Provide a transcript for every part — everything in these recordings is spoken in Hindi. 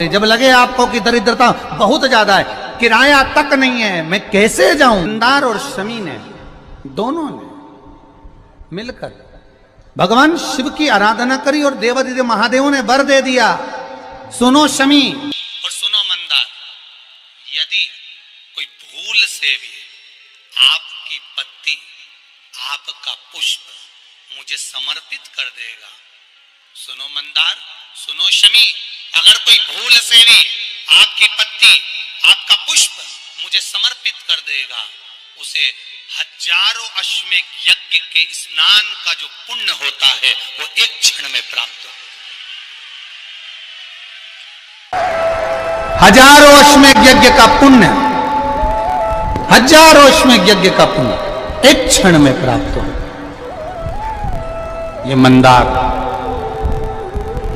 जब लगे आपको कि दरिद्रता बहुत ज्यादा है, किराया तक नहीं है, मैं कैसे जाऊं, मंदार और शमी ने दोनों ने मिलकर भगवान शिव की आराधना करी और देवादिदेव महादेव ने वर दे दिया। सुनो शमी और सुनो मंदार, यदि कोई भूल से भी आपकी पत्ती, आपका पुष्प मुझे समर्पित कर देगा, सुनो मंदार, सुनो शमी, अगर कोई भूल से भी आपकी पत्ती, आपका पुष्प मुझे समर्पित कर देगा, उसे हजारों अश्वमेध यज्ञ के स्नान का जो पुण्य होता है वो एक क्षण में प्राप्त हो। हजारों अश्वमेध यज्ञ का पुण्य, हजारों अश्वमेध यज्ञ का पुण्य एक क्षण में प्राप्त हो। ये मंदार,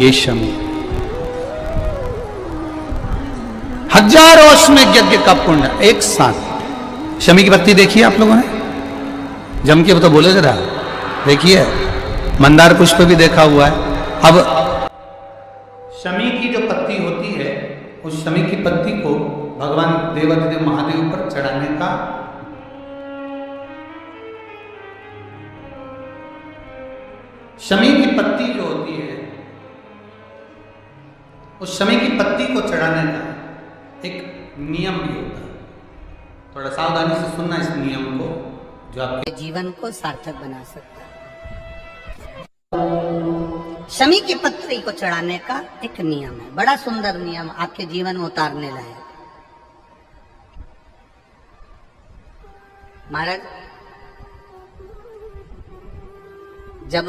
ये शमी, हजारों अश्वमेध यज्ञ का पुण्य एक साथ। शमी की पत्ती देखी है आप लोगों ने? जम के तो बोले जरा, देखिए। मंदार पुष्प भी देखा हुआ है। अब शमी की जो पत्ती होती है, उस शमी की पत्ती को भगवान देवादिदेव महादेव पर चढ़ाने का शमी की पत्ती जो होती है, उस शमी की पत्ती को चढ़ाने का एक नियम भी होता है। थोड़ा सावधानी से सुनना इस नियम को, जो आपके जीवन को सार्थक बना सकता है। शमी की पत्ती को चढ़ाने का एक नियम है, बड़ा सुंदर नियम, आपके जीवन में उतारने लायक। महाराज, जब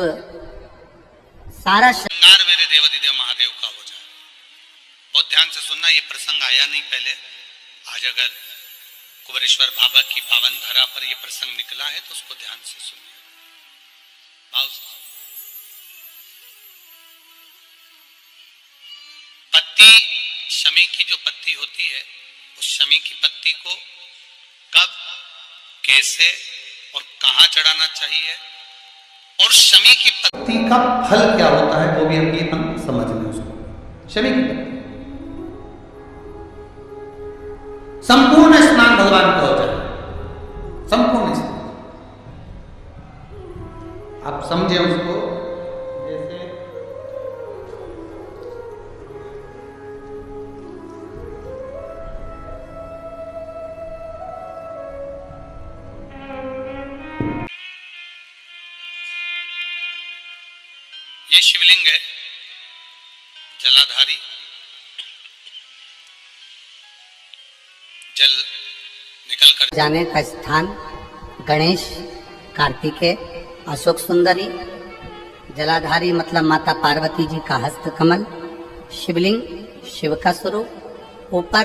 सारा श्रृंगार मेरे देवादिदेव महादेव का हो जाए, बहुत ध्यान से सुनना, ये प्रसंग आया नहीं पहले, आज अगर कुबेरेश्वर बाबा की पावन धरा पर यह प्रसंग निकला है तो उसको ध्यान से सुनिए, भाव से सुनिए। पत्ती, शमी की जो पत्ती होती है, उस शमी की पत्ती को कब, कैसे और कहां चढ़ाना चाहिए, और शमी की पत्ती का फल क्या होता है, वो भी अभी हम समझ लें उसको। शमी की पत्ती संपूर्ण स्नान भगवान का हो जाए, संपूर्ण स्नान, आप समझे उसको। जैसे ये शिवलिंग है, जलाधारी, जल निकल कर जाने का स्थान गणेश, कार्तिकेय, अशोक सुंदरी, जलाधारी मतलब माता पार्वती जी का हस्त कमल, शिवलिंग, शिव का स्वरूप, ऊपर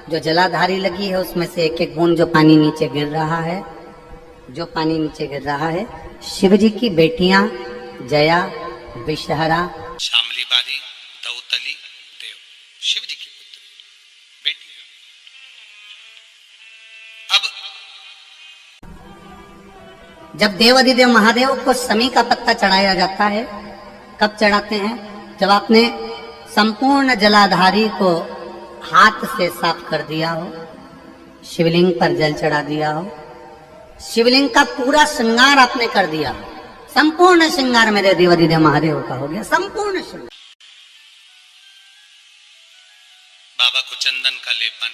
जो जलाधारी लगी है उसमें से एक एक बूंद जो पानी नीचे गिर रहा है, जो पानी नीचे गिर रहा है, शिव जी की बेटियां जया, विषहरा, शामली बारी, दौतली, देव, शिव जी की पुत्री बेटी। अब जब देवादिदेव महादेव को शमी का पत्ता चढ़ाया जाता है, कब चढ़ाते हैं? जब आपने संपूर्ण जलाधारी को हाथ से साफ कर दिया हो, शिवलिंग पर जल चढ़ा दिया हो, शिवलिंग का पूरा श्रृंगार आपने कर दिया हो, संपूर्ण श्रृंगार मेरे देवादिदेव महादेव का हो गया, संपूर्ण श्रृंगार। बाबा को चंदन का लेपन,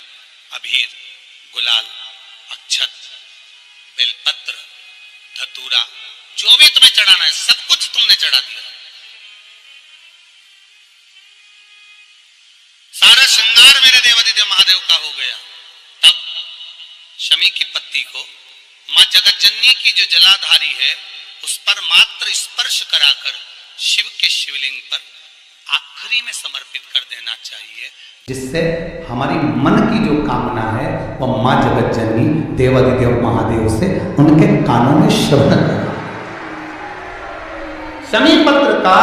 अबीर, गुलाल, अक्षत, बेलपत्र, धतूरा, जो भी तुम्हें चढ़ाना है सब कुछ तुमने चढ़ा दिया, सारा श्रृंगार मेरे देवादिदेव महादेव का हो गया। तब शमी की पत्ती को मां जगतजननी की जो जलाधारी है उस पर मात्र स्पर्श कराकर शिव के शिवलिंग पर आखिरी में समर्पित कर देना चाहिए, जिससे हमारी मन की जो कामना है वो मां जगतजननी देवादिदेव महादेव से उनके कानों में श्रवण कर। शमी पत्र का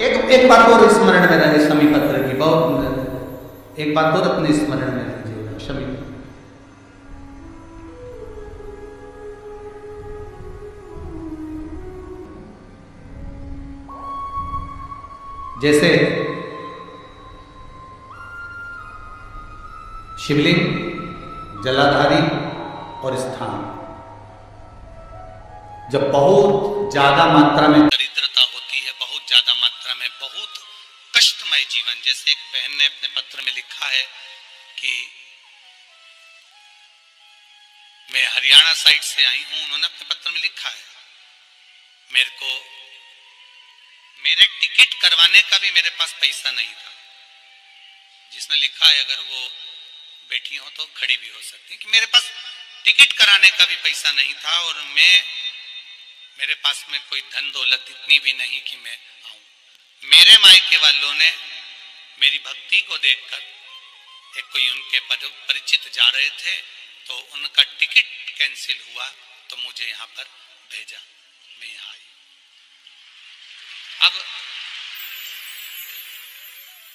एक बात और स्मरण में रहे, शमी पत्र की बहुत एक बात और अपने स्मरण में लीजिएगा। शमी जैसे शिवलिंग, जलाधारी और स्थान। जब बहुत ज्यादा मात्रा में दरिद्रता होती है, बहुत ज्यादा मात्रा में बहुत कष्टमय जीवन, जैसे एक बहन ने अपने पत्र में लिखा है कि मैं हरियाणा साइड से आई हूं, उन्होंने अपने पत्र में लिखा है मेरे को मेरे टिकट करवाने का भी मेरे पास पैसा नहीं था। जिसने लिखा है, अगर वो बैठी हो तो खड़ी भी हो सकती है, कि मेरे पास टिकट कराने का भी पैसा नहीं था और मेरे पास में कोई धन दौलत इतनी भी नहीं कि मैं आऊं। मेरे मायके वालों ने मेरी भक्ति को देखकर, एक कोई उनके परिचित जा रहे थे तो उनका टिकट कैंसिल हुआ तो मुझे यहाँ पर भेजा, मैं यहाँ आई। अब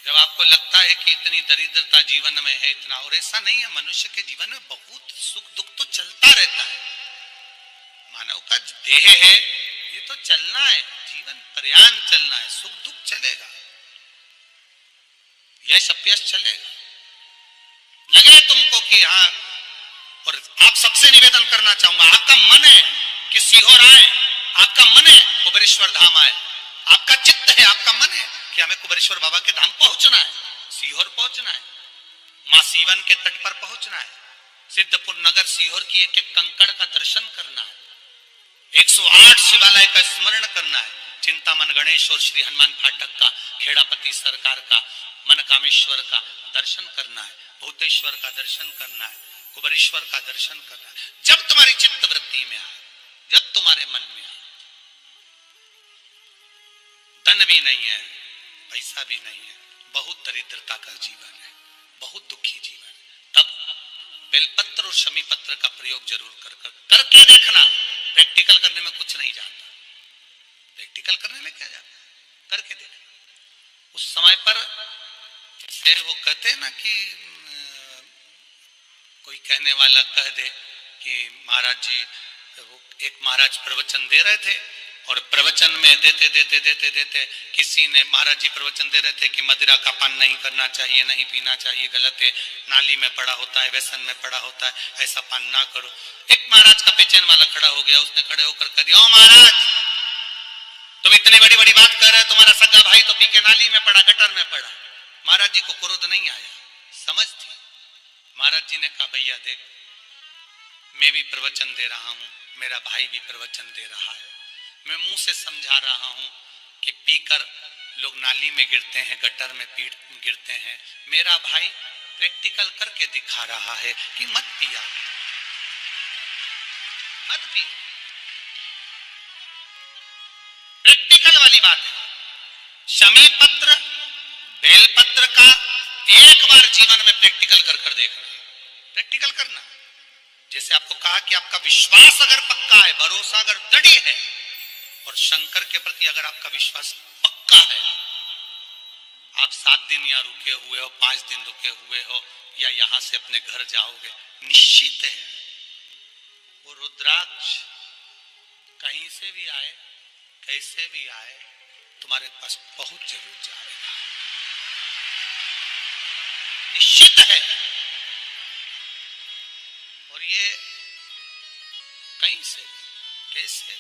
जब आपको लगता है कि इतनी दरिद्रता जीवन में है, इतना, और ऐसा नहीं है, मनुष्य के जीवन में बहुत सुख दुख तो चलता रहता है। मानव का देह है, ये तो चलना है, जीवन पर्यान चलना है, सुख दुख चलेगा, यश अपयश चलेगा। लगे तुमको कि हाँ, और आप सबसे निवेदन करना चाहूंगा, आपका मन है कि सीहोर आए, आपका मन है कुबेरेश्वर धाम आए, आपका चित्त है, आपका मन है कि हमें कुबेरेश्वर बाबा के धाम पहुंचना है, सीहोर पहुंचना है, मां सीवन के तट पर पहुंचना है, सिद्धपुर नगर सीहोर की एक एक कंकड़ का दर्शन करना है, 108 शिवालय का स्मरण करना है, चिंतामन गणेश और श्री हनुमान फाटक का, खेड़ापति सरकार का, मनकामेश्वर का दर्शन करना है, भूतेश्वर का दर्शन करना है, कुबेरेश्वर का दर्शन करना है। जब तुम्हारी चित्त वृत्ति में आए, जब तुम्हारे मन में आए, धन भी नहीं है, पैसा भी नहीं है, बहुत दरिद्रता का जीवन है, बहुत दुखी जीवन है, तब बेलपत्र और शमी पत्र का प्रयोग जरूर करके देखना। प्रैक्टिकल करने में कुछ नहीं जाता, प्रैक्टिकल करने में क्या जाता, करके देखना। उस समय पर जैसे वो कहते हैं ना कि कोई कहने वाला कह दे कि महाराज जी, वो एक महाराज प्रवचन दे रहे थे और प्रवचन में देते किसी ने, महाराज जी प्रवचन दे रहे थे कि मदिरा का पान नहीं करना चाहिए, नहीं पीना चाहिए, गलत है, नाली में पड़ा होता है, व्यसन में पड़ा होता है, ऐसा पान ना करो। एक महाराज का पेचेन वाला खड़ा हो गया, उसने खड़े होकर कह दिया, ओ महाराज, तुम इतनी बड़ी बड़ी बात कर रहे हो, तुम्हारा सगा भाई तो पी के नाली में पड़ा, गटर में पड़ा। महाराज जी को क्रोध नहीं आया, समझ थी। महाराज जी ने कहा, भैया देख, मैं भी प्रवचन दे रहा हूं, मेरा भाई भी प्रवचन दे रहा है, मैं मुंह से समझा रहा हूं कि पीकर लोग नाली में गिरते हैं, गटर में गिरते हैं, मेरा भाई प्रैक्टिकल करके दिखा रहा है कि मत पिया, मत पी। प्रैक्टिकल वाली बात है। शमी पत्र, बेल पत्र का एक बार जीवन में प्रैक्टिकल कर देखना, प्रैक्टिकल करना। जैसे आपको कहा कि आपका विश्वास अगर पक्का है, भरोसा अगर दृढ़ है, और शंकर के प्रति अगर आपका विश्वास पक्का है, आप 7 दिन यहाँ रुके हुए हो, 5 दिन रुके हुए हो, या यहां से अपने घर जाओगे, निश्चित है वो रुद्राक्ष कहीं से भी आए, कैसे भी आए, तुम्हारे पास पहुंच जरूर जाएगा, निश्चित है। और ये कहीं से, कैसे,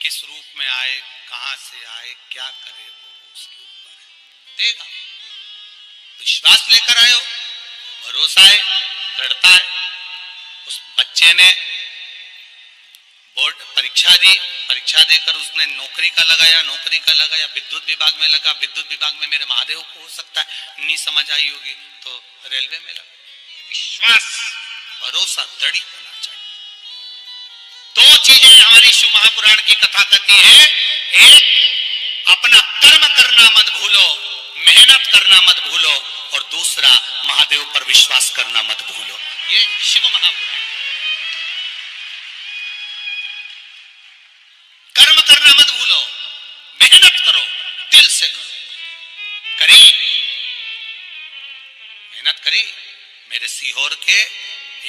किस रूप में आए, कहां से आए, क्या करे, वो उसके ऊपर है, देगा। विश्वास लेकर आए हो, भरोसा है, दृढ़ता है। उस बच्चे ने बोर्ड परीक्षा दी, परीक्षा देकर उसने नौकरी का लगाया, विद्युत विभाग में लगा, विद्युत विभाग में मेरे महादेव को हो सकता है नहीं समझ आई होगी तो रेलवे में लगा। विश्वास, भरोसा दृढ़ होना चाहिए। 2 चीजें हमारी शिव महापुराण की कथा कहती है, एक अपना कर्म करना मत भूलो, मेहनत करना मत भूलो, और दूसरा महादेव पर विश्वास करना मत भूलो। ये शिव महापुराण। कर्म करना मत भूलो, मेहनत करो, दिल से करो। करी, मेहनत करी। मेरे सीहोर के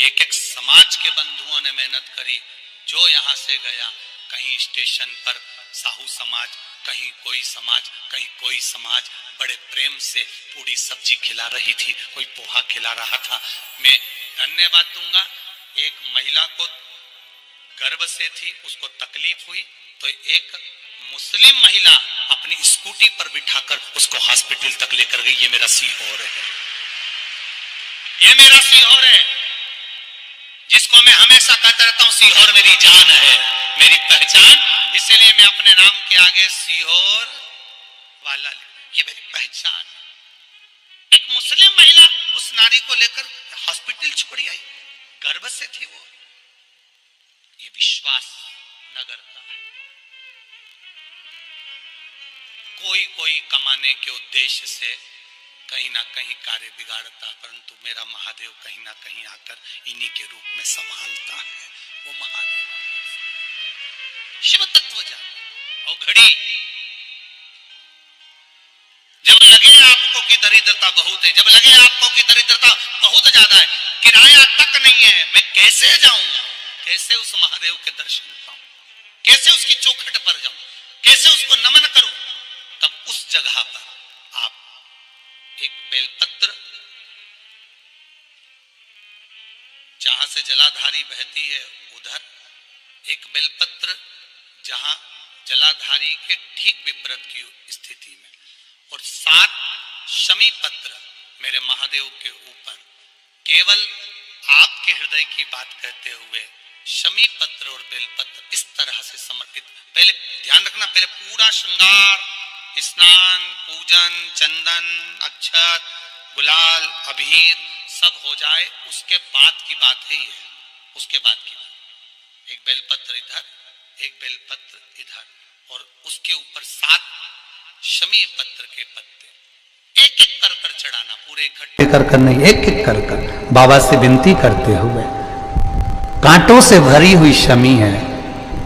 एक एक समाज के बंधुओं ने मेहनत करी। जो यहां से गया, कहीं स्टेशन पर साहू समाज, कहीं कोई समाज, कहीं कोई समाज, बड़े प्रेम से पूरी सब्जी खिला रही थी, कोई पोहा खिला रहा था। मैं धन्यवाद दूंगा। एक महिला को गर्भ से थी, उसको तकलीफ हुई तो एक मुस्लिम महिला अपनी स्कूटी पर बिठाकर उसको हॉस्पिटल तक लेकर गई। ये मेरा सीहोर है, ये मेरा सीहोर है, जिसको मैं हमेशा कहता रहता हूं सीहोर मेरी जान है, मेरी पहचान। इसीलिए मैं अपने नाम के आगे सीहोर वाला, ये मेरी पहचान। एक मुस्लिम महिला उस नारी को लेकर हॉस्पिटल छोड़ी आई, गर्भ से थी वो। ये विश्वास नगर का है। कोई कमाने के उद्देश्य से कहीं ना कहीं कार्य बिगाड़ता, परंतु मेरा महादेव कहीं ना कहीं आकर इन्हीं के रूप में संभालता है। वो महादेव शिव तत्व जान। और घड़ी जब लगे आपको कि दरिद्रता बहुत है, जब लगे आपको कि दरिद्रता बहुत ज्यादा है, किराया तक नहीं है, मैं कैसे जाऊं, कैसे उस महादेव के दर्शन पाऊं, कैसे उसकी चौखट पर जाऊं, कैसे उसको नमन करूं, तब उस जगह पर आप एक बेलपत्र, जहां से जलाधारी बहती है उधर एक बेलपत्र, जहां जलाधारी के ठीक विपरीत की स्थिति में, और 7 शमी पत्र मेरे महादेव के ऊपर, केवल आपके हृदय की बात कहते हुए शमी पत्र और बेलपत्र इस तरह से समर्पित। पहले ध्यान रखना, पहले पूरा श्रृंगार, स्नान, पूजन, चंदन, अक्षत, गुलाल, अबीर सब हो जाए, उसके बाद की बात है ये, उसके बाद की बात। एक बेलपत्र इधर, एक बेलपत्र इधर, और उसके ऊपर 7 शमी पत्र के पत्ते एक एक कर चढ़ाना, पूरे इकट्ठे कर नहीं, एक एक कर बाबा से विनती करते हुए। कांटों से भरी हुई शमी है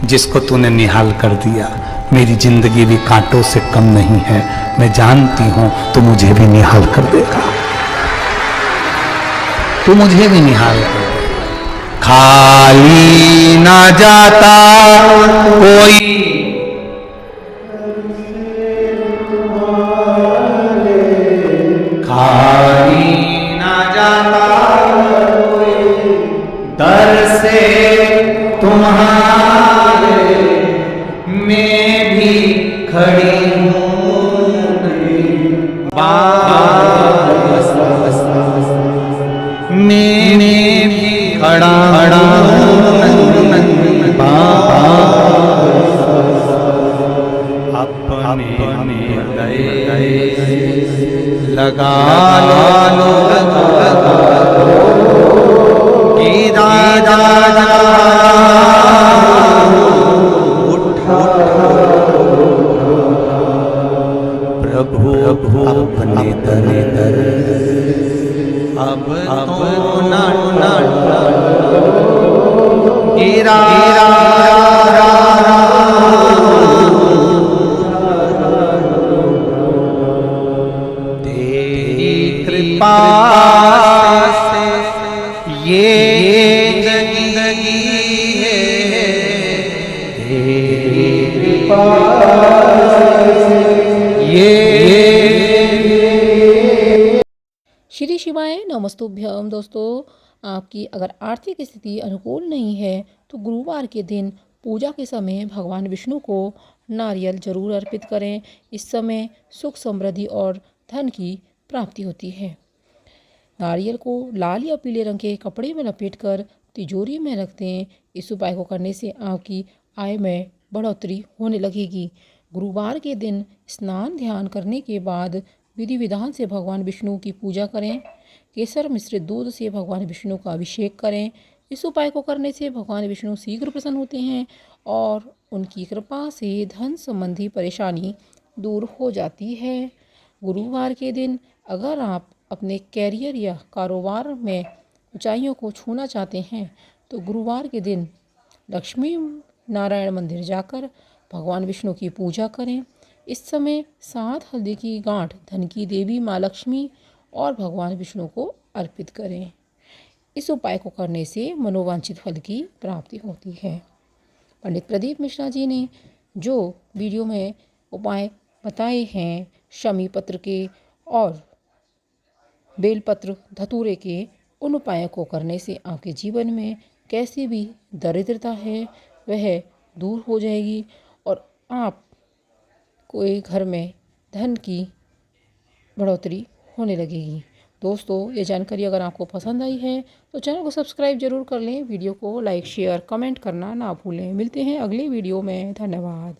जिसको तूने निहाल कर दिया। मेरी जिंदगी भी कांटों से कम नहीं है, मैं जानती हूं तू मुझे भी निहाल कर देगा, तू मुझे भी निहाल कर देगा। खाली ना जाता कोई खाली ना जाता कोई, दर से तुम्हारे मैं भी खड़ी हूँ, मैं भी खड़ा अपने लगा लो गिरा प्रभु अपने दर अब ना गिरा कृपा से ये जिंदगी है, तेरी कृपा से ये। श्री शिवाय नमस्तुभ्यम। दोस्तों, आपकी अगर आर्थिक स्थिति अनुकूल नहीं है तो गुरुवार के दिन पूजा के समय भगवान विष्णु को नारियल जरूर अर्पित करें। इस समय सुख, समृद्धि और धन की प्राप्ति होती है। नारियल को लाल या पीले रंग के कपड़े में लपेटकर तिजोरी में रख दें। इस उपाय को करने से आपकी आय में बढ़ोतरी होने लगेगी। गुरुवार के दिन स्नान ध्यान करने के बाद विधि विधान से भगवान विष्णु की पूजा करें। केसर मिश्रित दूध से भगवान विष्णु का अभिषेक करें। इस उपाय को करने से भगवान विष्णु शीघ्र प्रसन्न होते हैं और उनकी कृपा से धन संबंधी परेशानी दूर हो जाती है। गुरुवार के दिन अगर आप अपने कैरियर या कारोबार में ऊंचाइयों को छूना चाहते हैं तो गुरुवार के दिन लक्ष्मी नारायण मंदिर जाकर भगवान विष्णु की पूजा करें। इस समय 7 हल्दी की गांठ धन की देवी माँ लक्ष्मी और भगवान विष्णु को अर्पित करें। इस उपाय को करने से मनोवांछित फल की प्राप्ति होती है। पंडित प्रदीप मिश्रा जी ने जो वीडियो में उपाय बताए हैं शमी पत्र के और बेलपत्र धतूरे के उन उपायों को करने से आपके जीवन में कैसी भी दरिद्रता है वह दूर हो जाएगी और आप कोई घर में धन की बढ़ोतरी होने लगेगी। दोस्तों, ये जानकारी अगर आपको पसंद आई है तो चैनल को सब्सक्राइब जरूर कर लें, वीडियो को लाइक शेयर कमेंट करना ना भूलें। मिलते हैं अगली वीडियो में। धन्यवाद।